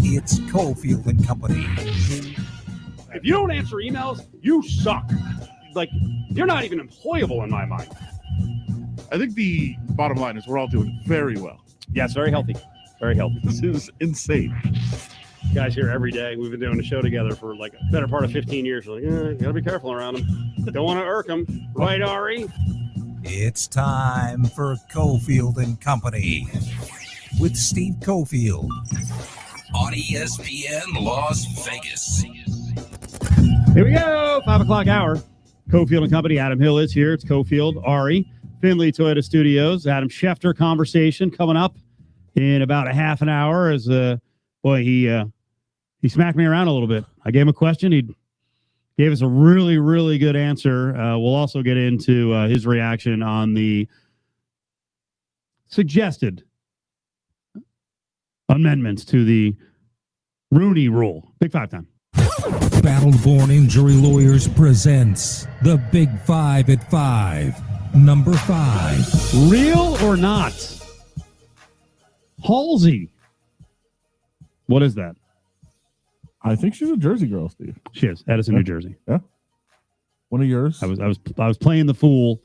It's Cofield and Company. If you don't answer emails, you suck. Like, you're not even employable in my mind. I think the bottom line is we're all doing very well. Yeah, it's very healthy. Very healthy. This is insane. Guys here every day. We've been doing the show together for like a better part of 15 years. We're like, you gotta be careful around them. Don't want to irk them. Right, Ari? It's time for Cofield and Company with Steve Cofield on ESPN Las Vegas. Here we go. 5 o'clock hour. Cofield and Company. Adam Hill is here. It's Cofield, Ari, Finley Toyota Studios. Adam Schefter conversation coming up in about a half an hour. As he smacked me around a little bit. I gave him a question. He gave us a really, really good answer. We'll also get into his reaction on the suggested amendments to the Rooney Rule. Big Five time. Battle-Born Injury Lawyers presents the Big Five at 5. Number 5. Real or not? Halsey. What is that? I think she's a Jersey girl, Steve. She is. Edison, New Jersey. Yeah. One of yours. I was playing the fool.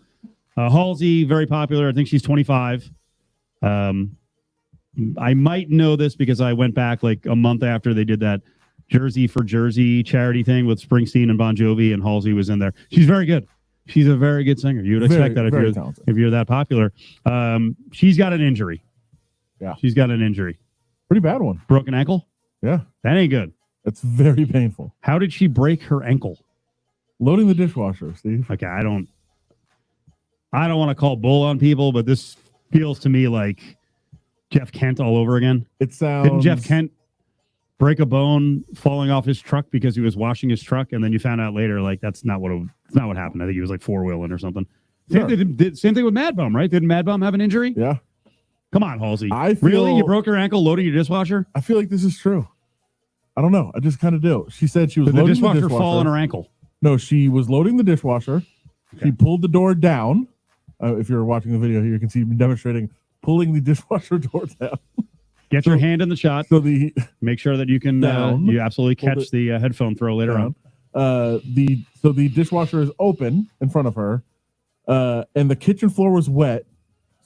Halsey, very popular. I think she's 25. I might know this because I went back like a month after they did that Jersey for Jersey charity thing with Springsteen and Bon Jovi, and Halsey was in there. She's very good. She's a very good singer. You would expect that if you're that popular. She's got an injury. Yeah. She's got an injury. Pretty bad one. Broken ankle? Yeah. That ain't good. It's very painful. How did she break her ankle? Loading the dishwasher, Steve. Okay, I don't want to call bull on people, but this feels to me like Jeff Kent all over again. It sounds. Didn't Jeff Kent break a bone falling off his truck because he was washing his truck, and then you found out later like that's not what happened. I think he was like four-wheeling or something. Same thing with Mad Bum, right? Didn't Mad Bum have an injury? Yeah. Come on, Halsey. Really? You broke your ankle loading your dishwasher? I feel like this is true. I don't know. I just kind of do. She said she was loading the dishwasher. Fall on her ankle. No, she was loading the dishwasher. Okay. She pulled the door down. If you're watching the video here, you can see me demonstrating pulling the dishwasher door down. Get your hand in the shot. So make sure that you can you absolutely catch the headphone throw later on. The dishwasher is open in front of her, and the kitchen floor was wet.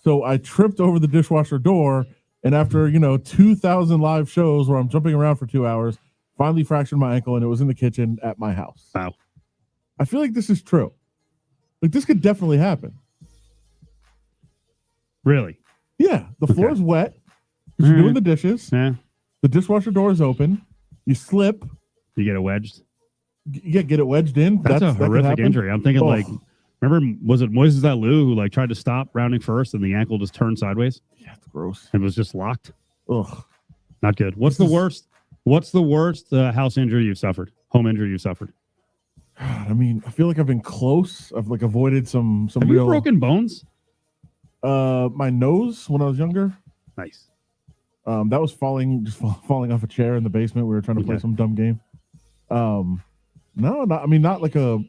So I tripped over the dishwasher door, and after 2,000 live shows where I'm jumping around for 2 hours, finally fractured my ankle, and it was in the kitchen at my house. Wow. I feel like this is true. Like this could definitely happen. Really? Yeah. The floor is wet. You're doing the dishes. Yeah. The dishwasher door is open. You slip. You get it wedged. Yeah, get it wedged in. That's a horrific injury. I'm thinking remember, was it Moises Alou who tried to stop rounding first and the ankle just turned sideways? Yeah, it's gross. It was just locked. Ugh. Not good. What's the worst house injury you've suffered? Home injury you've suffered? I mean, I feel like I've been close. I've avoided some Have real you broken bones? My nose when I was younger. Nice. That was falling off a chair in the basement. We were trying to play some dumb game. Not like a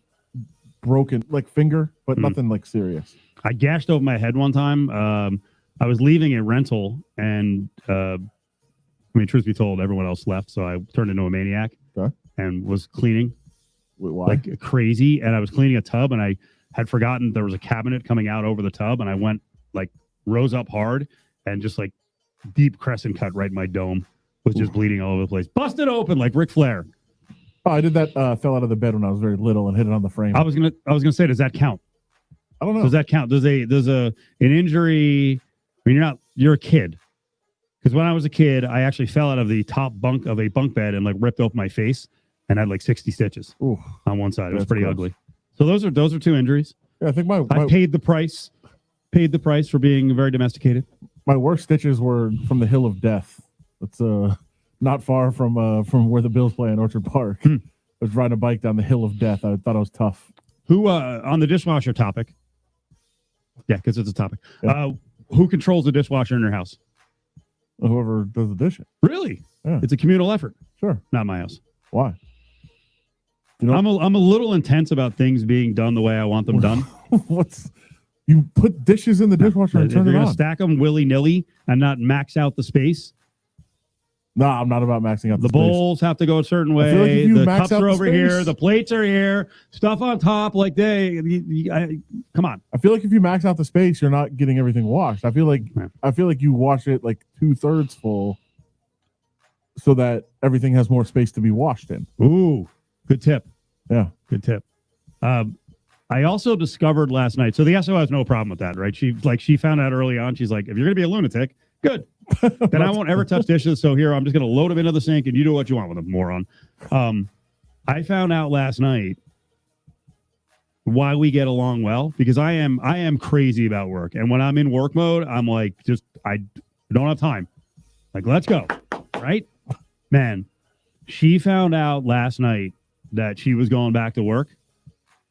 broken finger, but nothing serious. I gashed over my head one time. I was leaving a rental, and truth be told, everyone else left, so I turned into a maniac and was cleaning. Wait, why? Like crazy, and I was cleaning a tub, and I had forgotten there was a cabinet coming out over the tub, and I went rose up hard and just deep crescent cut right in my dome. Was just bleeding all over the place. Busted open like Ric Flair. Oh, I did that. Fell out of the bed when I was very little and hit it on the frame. I was gonna say, does that count? I don't know. Does that count? Does an injury? I mean, you're a kid. Because when I was a kid, I actually fell out of the top bunk of a bunk bed and ripped open my face and had 60 stitches on one side. It was pretty ugly. So those are two injuries. Yeah, I think I paid the price. Paid the price for being very domesticated. My worst stitches were from the Hill of Death. It's not far from where the Bills play in Orchard Park. I was riding a bike down the Hill of Death. I thought I was tough. Who on the dishwasher topic? Yeah, because it's a topic. Yeah. Who controls the dishwasher in your house? Whoever does the dishes. Really? Yeah. It's a communal effort. Sure. Not my house. Why? I'm a little intense about things being done the way I want them done. You put dishes in the dishwasher and turn it on. You're going to stack them willy-nilly and not max out the space. No, I'm not about maxing out The space. bowls have to go a certain I feel like way. if you The max cups out are the over space- here. The plates are here. Stuff on top. Like come on. I feel like if you max out the space, you're not getting everything washed. I feel like you wash it like 2/3 full, so that everything has more space to be washed in. Ooh, good tip. Yeah, Good tip. I also discovered last night. So the SO has no problem with that, right? She found out early on. She's like, if you're gonna be a lunatic, good. Then I won't ever touch dishes. So here, I'm just gonna load them into the sink, and you do what you want with them, moron. I found out last night why we get along well, because I am crazy about work, and when I'm in work mode, I'm like, I don't have time. Like, let's go, right? Man, she found out last night that she was going back to work.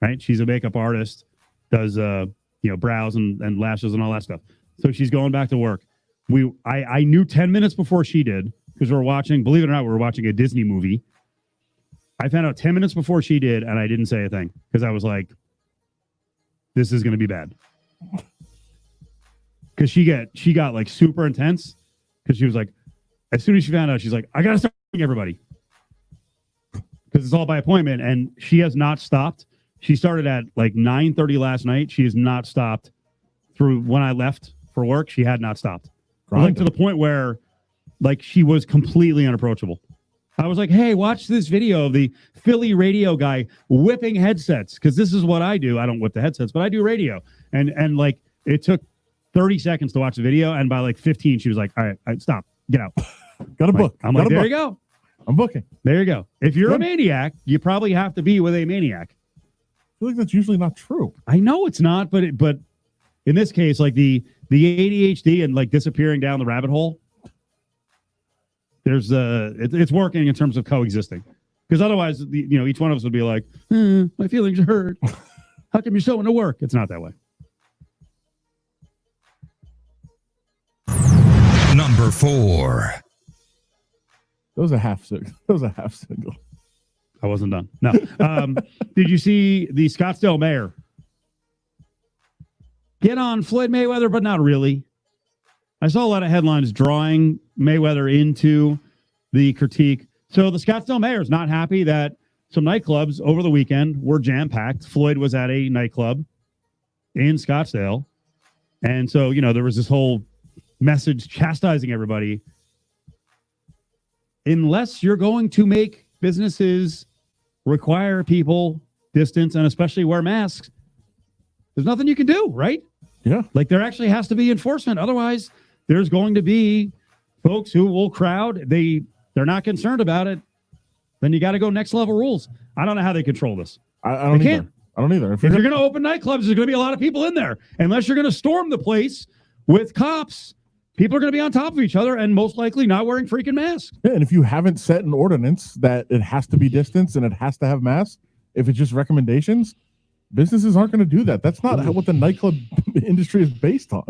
Right? She's a makeup artist, does brows and lashes and all that stuff. So she's going back to work. I knew 10 minutes before she did, because we were watching, believe it or not, we were watching a Disney movie. I found out 10 minutes before she did, and I didn't say a thing because I was like, this is going to be bad. Because she got like super intense, because she was like, as soon as she found out, she's like, I got to start everybody. Because it's all by appointment, and she has not stopped. She started at like 9:30 last night. She has not stopped through when I left for work. She had not stopped. Like to the point where like she was completely unapproachable. I was like, hey, watch this video of the Philly radio guy whipping headsets, because this is what I do. I don't whip the headsets, but I do radio. And like it took 30 seconds to watch the video, and by like 15, she was like, all right, stop, get out. Got a book. I'm like, there you go. I'm booking. There you go. If you're a maniac, you probably have to be with a maniac. I feel like that's usually not true. I know it's not, but in this case, like the ADHD and like disappearing down the rabbit hole, there's it's working in terms of coexisting. Because otherwise, each one of us would be like, my feelings are hurt. How come you're so into work? It's not that way. Number 4. That was a half single. I wasn't done. No. Did you see the Scottsdale mayor get on Floyd Mayweather, but not really? I saw a lot of headlines drawing Mayweather into the critique. So the Scottsdale mayor is not happy that some nightclubs over the weekend were jam-packed. Floyd was at a nightclub in Scottsdale. And so, there was this whole message chastising everybody. Unless you're going to make businesses require people distance and especially wear masks, there's nothing you can do, right? Yeah. Like there actually has to be enforcement. Otherwise, there's going to be folks who will crowd. They're not concerned about it. Then you got to go next level rules. I don't know how they control this. I don't either. I don't either. If you're going to open nightclubs, there's going to be a lot of people in there. Unless you're going to storm the place with cops, people are going to be on top of each other and most likely not wearing freaking masks. Yeah, and if you haven't set an ordinance that it has to be distance and it has to have masks, if it's just recommendations, businesses aren't going to do that. That's not what the nightclub industry is based on.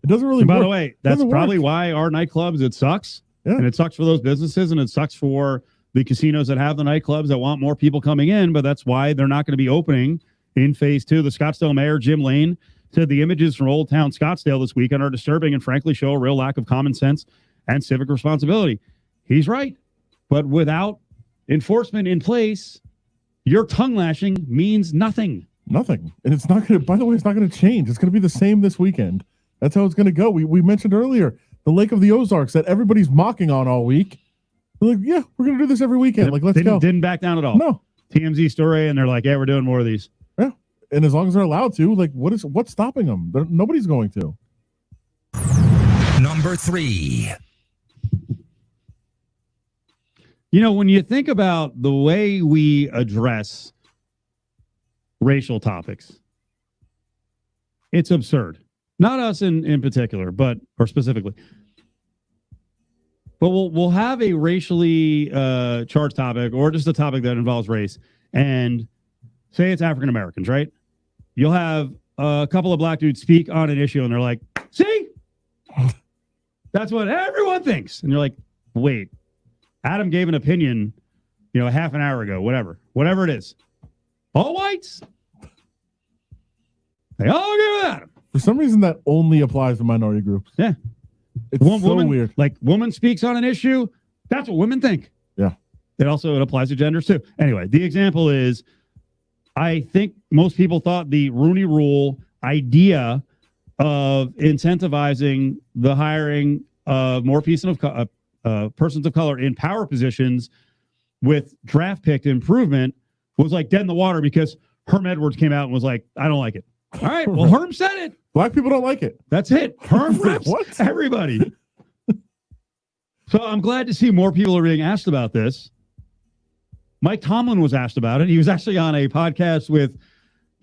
It doesn't really By work. the way, that's probably why our nightclubs, it sucks. Yeah. And it sucks for those businesses, and it sucks for the casinos that have the nightclubs that want more people coming in, but that's why they're not going to be opening in phase 2. The Scottsdale mayor, Jim Lane, said the images from Old Town Scottsdale this weekend are disturbing and frankly show a real lack of common sense and civic responsibility. He's right. But without enforcement in place, your tongue lashing means nothing. Nothing. And it's not going to, by the way, it's not going to change. It's going to be the same this weekend. That's how it's going to go. We mentioned earlier the Lake of the Ozarks that everybody's mocking on all week. They're like, yeah, we're going to do this every weekend. Like, let's go. Didn't back down at all. No. TMZ story, and they're like, yeah, we're doing more of these. Yeah. And as long as they're allowed to, like, what's stopping them? Nobody's going to. Number 3. When you think about the way we address racial topics, it's absurd. Not us in particular, or specifically. But we'll have a racially charged topic or just a topic that involves race, and say it's African Americans, right? You'll have a couple of black dudes speak on an issue, and they're like, see? That's what everyone thinks. And you're like, wait, Adam gave an opinion, a half an hour ago, whatever it is. All whites? They all agree with Adam. For some reason, that only applies to minority groups. Yeah. It's so weird. Like, woman speaks on an issue, That's what women think. Yeah. It applies to genders too. Anyway, the example is, I think most people thought the Rooney Rule idea of incentivizing the hiring of more persons of color in power positions with draft pick improvement was like dead in the water because Herm Edwards came out and was like, I don't like it. All right, well, Herm said it. Black people don't like it. That's it. Herm rips What? everybody. So I'm glad to see more people are being asked about this. Mike Tomlin was asked about it. He was actually on a podcast with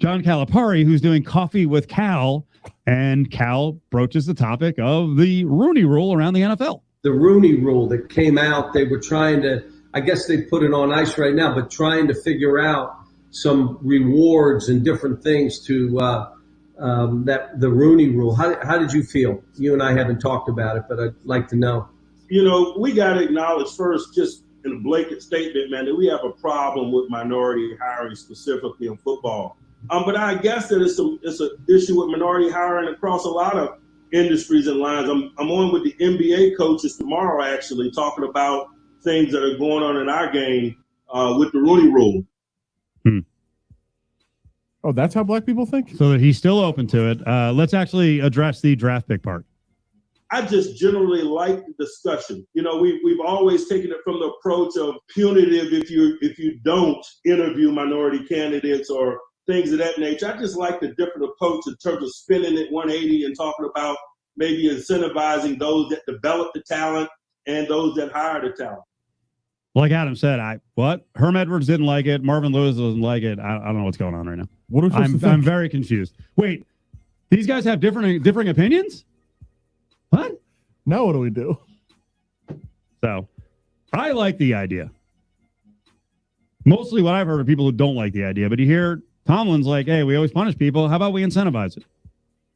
John Calipari, who's doing Coffee with Cal, and Cal broaches the topic of the Rooney Rule around the NFL. The Rooney Rule that came out, they were trying to, I guess they put it on ice right now, but trying to figure out some rewards and different things to the Rooney Rule. How did you feel? You and I haven't talked about it, but I'd like to know. You know, we got to acknowledge first, just in a blanket statement, man, that we have a problem with minority hiring specifically in football. But I guess that it's an issue with minority hiring across a lot of industries and lines. I'm on with the NBA coaches tomorrow, actually, talking about things that are going on in our game with the Rooney Rule. Oh, that's how black people think? So that he's still open to it. Let's actually address the draft pick part. I just generally like the discussion. You know, we've always taken it from the approach of punitive if you don't interview minority candidates or things of that nature. I just like the different approach in terms of spinning it 180 and talking about maybe incentivizing those that develop the talent and those that hire the talent. Like Adam said, Herm Edwards didn't like it. Marvin Lewis doesn't like it. I don't know what's going on right now. What are we supposed to think? I'm very confused. Wait, these guys have differing opinions? What? Now what do we do? So, I like the idea. Mostly what I've heard are people who don't like the idea, but you hear Tomlin's like, hey, we always punish people. How about we incentivize it?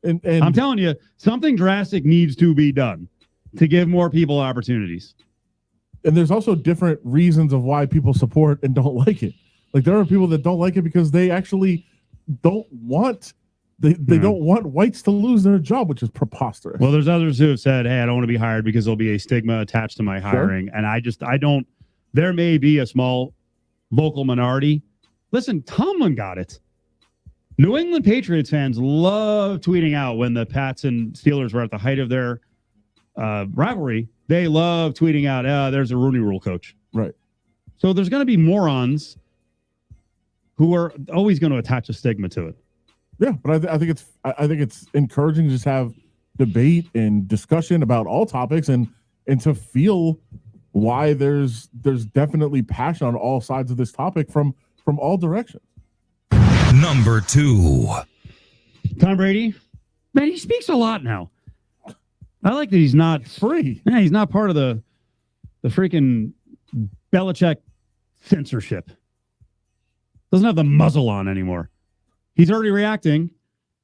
And I'm telling you, something drastic needs to be done to give more people opportunities. And there's also different reasons of why people support and don't like it. Like there are people that don't like it because they actually don't want they don't want whites to lose their job, which is preposterous. Well, there's others who have said, hey, I don't want to be hired because there'll be a stigma attached to my hiring. Sure. And I don't, there may be a small local minority. Listen, Tomlin got it. New England Patriots fans love tweeting out when the Pats and Steelers were at the height of their rivalry. They love tweeting out, there's a Rooney Rule coach. Right. So there's going to be morons who are always going to attach a stigma to it. Yeah, but I think it's encouraging to just have debate and discussion about all topics and to feel why there's definitely passion on all sides of this topic from all directions. Number 2. Tom Brady, man, he speaks a lot now. I like that he's not free. Yeah, he's not part of the freaking Belichick censorship. Doesn't have the muzzle on anymore. He's already reacting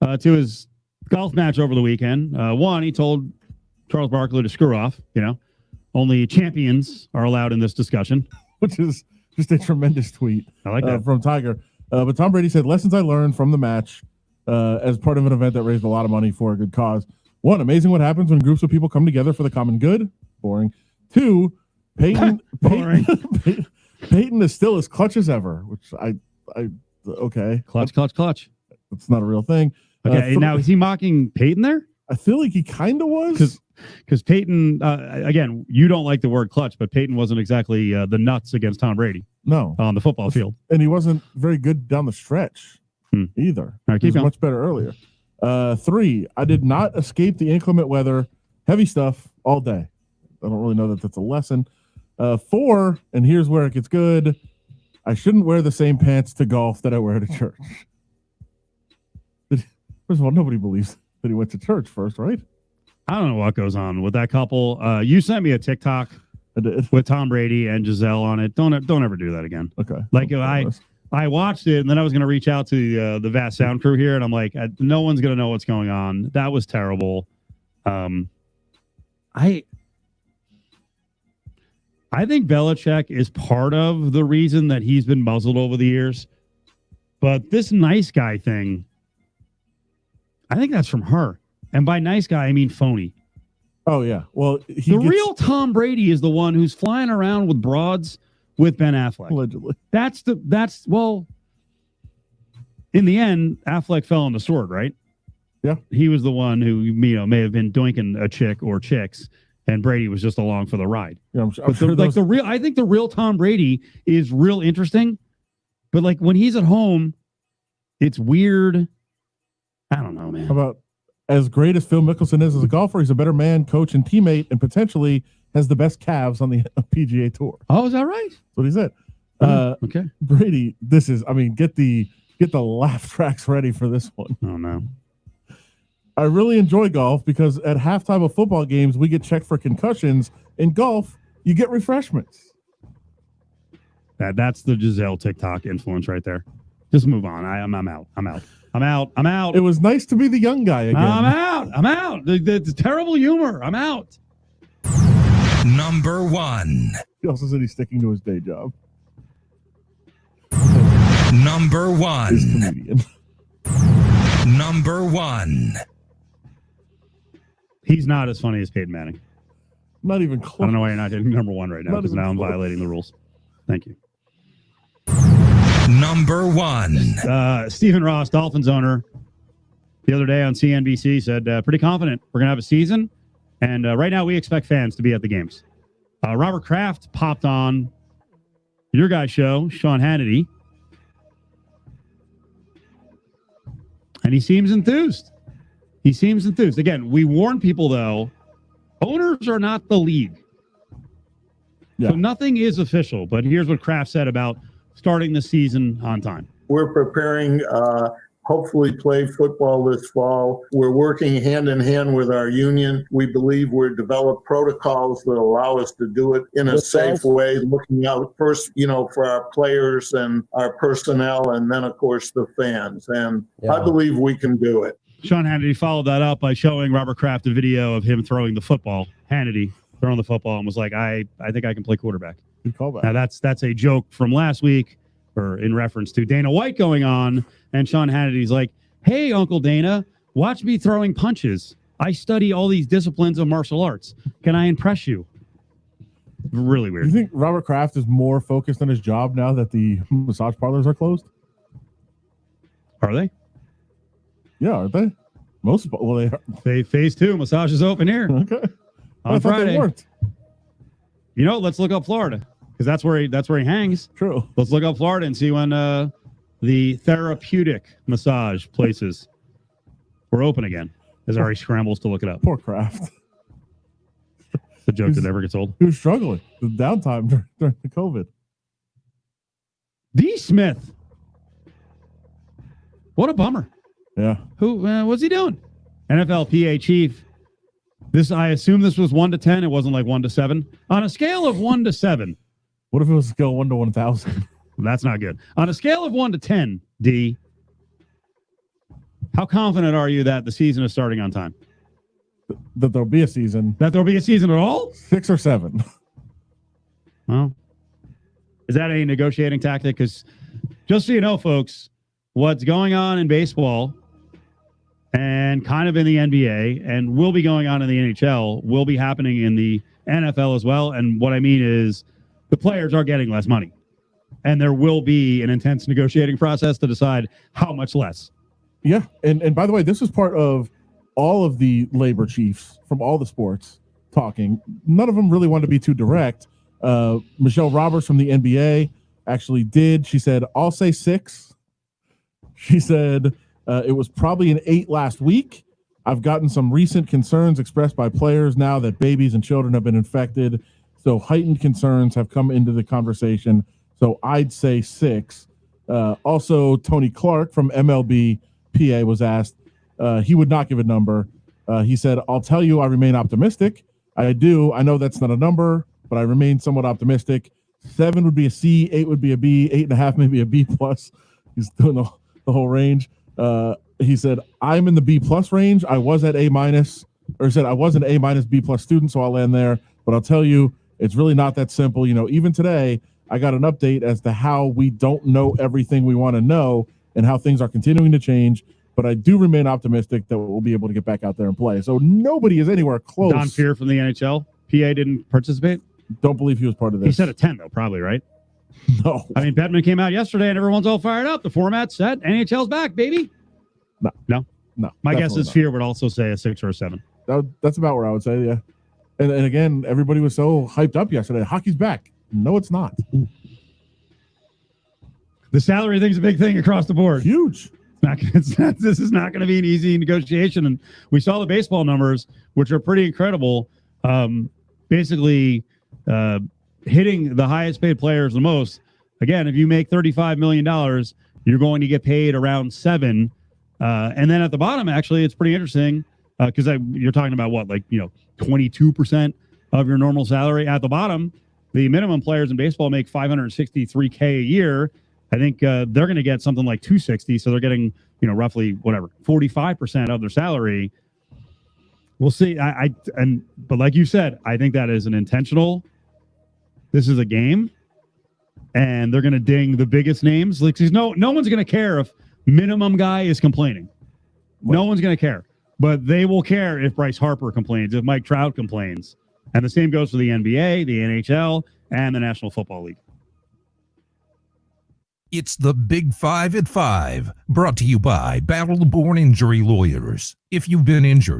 to his golf match over the weekend. One, he told Charles Barkley to screw off. You know, only champions are allowed in this discussion, which is just a tremendous tweet. I like that from Tiger. But Tom Brady said, lessons I learned from the match as part of an event that raised a lot of money for a good cause. 1, amazing what happens when groups of people come together for the common good. Boring. 2, Peyton is still as clutch as ever, which okay. Clutch. It's not a real thing. Okay, now is he mocking Peyton there? I feel like he kind of was. Because Peyton, again, you don't like the word clutch, but Peyton wasn't exactly the nuts against Tom Brady. No. On the football field. And he wasn't very good down the stretch either. All right, he was much better earlier. 3, I did not escape the inclement weather, heavy stuff all day. I don't really know that that's a lesson. 4, and here's where it gets good. I shouldn't wear the same pants to golf that I wear to church. First of all, nobody believes that he went to church first, right? I don't know what goes on with that couple. You sent me a TikTok with Tom Brady and Giselle on it. Don't ever do that again. Okay. Like I watched it and then I was going to reach out to the vast sound crew here and I'm like, no one's going to know what's going on. That was terrible. I think Belichick is part of the reason that he's been muzzled over the years. But this nice guy thing, I think that's from her. And by nice guy, I mean phony. Oh yeah. Well, Real Tom Brady is the one who's flying around with broads with Ben Affleck. Allegedly. Well, in the end, Affleck fell on the sword, right? Yeah. He was the one who, may have been doinking a chick or chicks, and Brady was just along for the ride. Yeah, I'm But sure I think the real Tom Brady is real interesting, but like when he's at home, it's weird. I don't know, man. How about as great as Phil Mickelson is as a golfer, he's a better man, coach, and teammate, and potentially has the best calves on the PGA Tour. Oh, is that right? That's what he said. Okay. Brady, get the laugh tracks ready for this one. Oh no. I really enjoy golf because at halftime of football games, we get checked for concussions. In golf, you get refreshments. That's the Giselle TikTok influence right there. Just move on. I'm out. It was nice to be the young guy again. I'm out. The terrible humor. I'm out. Number 1. He also said he's sticking to his day job. Number 1. He's a comedian. Number 1. He's not as funny as Peyton Manning. Not even close. I don't know why you're not hitting number 1 right now, Not because even now I'm close. violating the rules. Thank you. Number 1. Stephen Ross, Dolphins owner, the other day on CNBC said, pretty confident we're going to have a season. And right now we expect fans to be at the games. Robert Kraft popped on your guy's show, Sean Hannity. And he seems enthused. Again, we warn people, though, owners are not the league. Yeah. So nothing is official. But here's what Kraft said about starting the season on time. We're preparing, hopefully play football this fall. We're working hand in hand with our union. We believe we've developed protocols that allow us to do it in a safe way, looking out first, for our players and our personnel, and then, of course, the fans. And I believe we can do it. Sean Hannity followed that up by showing Robert Kraft a video of him throwing the football. Hannity throwing the football and was like, I think I can play quarterback. Good callback. Now, that's a joke from last week, or in reference to Dana White going on. And Sean Hannity's like, hey, Uncle Dana, watch me throwing punches. I study all these disciplines of martial arts. Can I impress you? Really weird. Do you think Robert Kraft is more focused on his job now that the massage parlors are closed? Are they? Yeah, aren't they? Most, well, they are. Phase 2, massage is open here Okay. on I thought Friday. they weren't. Let's look up Florida, because that's where he hangs. True. Let's look up Florida and see when the therapeutic massage places were open again, as Ari scrambles to look it up. Poor Kraft. The joke that never gets old. He was struggling the downtime during the COVID. D. Smith. What a bummer. Yeah. What's he doing? NFLPA chief. I assume this was 1 to 10. It wasn't like 1 to 7. On a scale of 1 to 7. What if it was a scale 1 to 1,000? That's not good. On a scale of 1 to 10, D, how confident are you that the season is starting on time? That there'll be a season. That there'll be a season at all? 6 or 7. Well, is that a negotiating tactic? Because just so you know, folks, what's going on in baseball and kind of in the NBA and will be going on in the NHL will be happening in the NFL as well. And what I mean is the players are getting less money. And there will be an intense negotiating process to decide how much less. Yeah. And by the way, this was part of all of the labor chiefs from all the sports talking. None of them really wanted to be too direct. Michelle Roberts from the NBA actually did. She said, I'll say 6. She said it was probably an 8 last week. I've gotten some recent concerns expressed by players now that babies and children have been infected. So heightened concerns have come into the conversation. So I'd say 6. Also, Tony Clark from MLB PA was asked. He would not give a number. He said, I'll tell you, I remain optimistic. I do. I know that's not a number, but I remain somewhat optimistic. 7 would be a C, 8 would be a B, 8.5 maybe a B plus. He's doing the whole range. He said, I'm in the B plus range. I was at A minus, or said I was an A minus B plus student, so I'll land there. But I'll tell you, it's really not that simple. Even today, I got an update as to how we don't know everything we want to know and how things are continuing to change. but I do remain optimistic that we'll be able to get back out there and play. So nobody is anywhere close. Don Fear from the NHL. PA didn't participate. Don't believe he was part of this. He said a 10 though, probably, right? No. I mean, Bettman came out yesterday and everyone's all fired up. The format's set. NHL's back, baby. No. My guess is Fear would also say a 6 or a 7. That's about where I would say, yeah. And again, everybody was so hyped up yesterday. Hockey's back. No, it's not. The salary thing's a big thing across the board. Huge. This is not going to be an easy negotiation. And we saw the baseball numbers, which are pretty incredible. Basically, hitting the highest paid players the most. Again, if you make $35 million, you're going to get paid around $7. And then at the bottom, actually, it's pretty interesting because you're talking about 22% of your normal salary. At the bottom, the minimum players in baseball make $563K a year. I think they're going to get something like $260. So they're getting, roughly 45% of their salary. We'll see. But like you said, I think that is an intentional. This is a game, and they're going to ding the biggest names. Like, no one's going to care if minimum guy is complaining. No one's going to care, but they will care if Bryce Harper complains, if Mike Trout complains, and the same goes for the NBA, the NHL, and the National Football League. It's the Big 5 at 5, brought to you by Battle-Born Injury Lawyers. If you've been injured,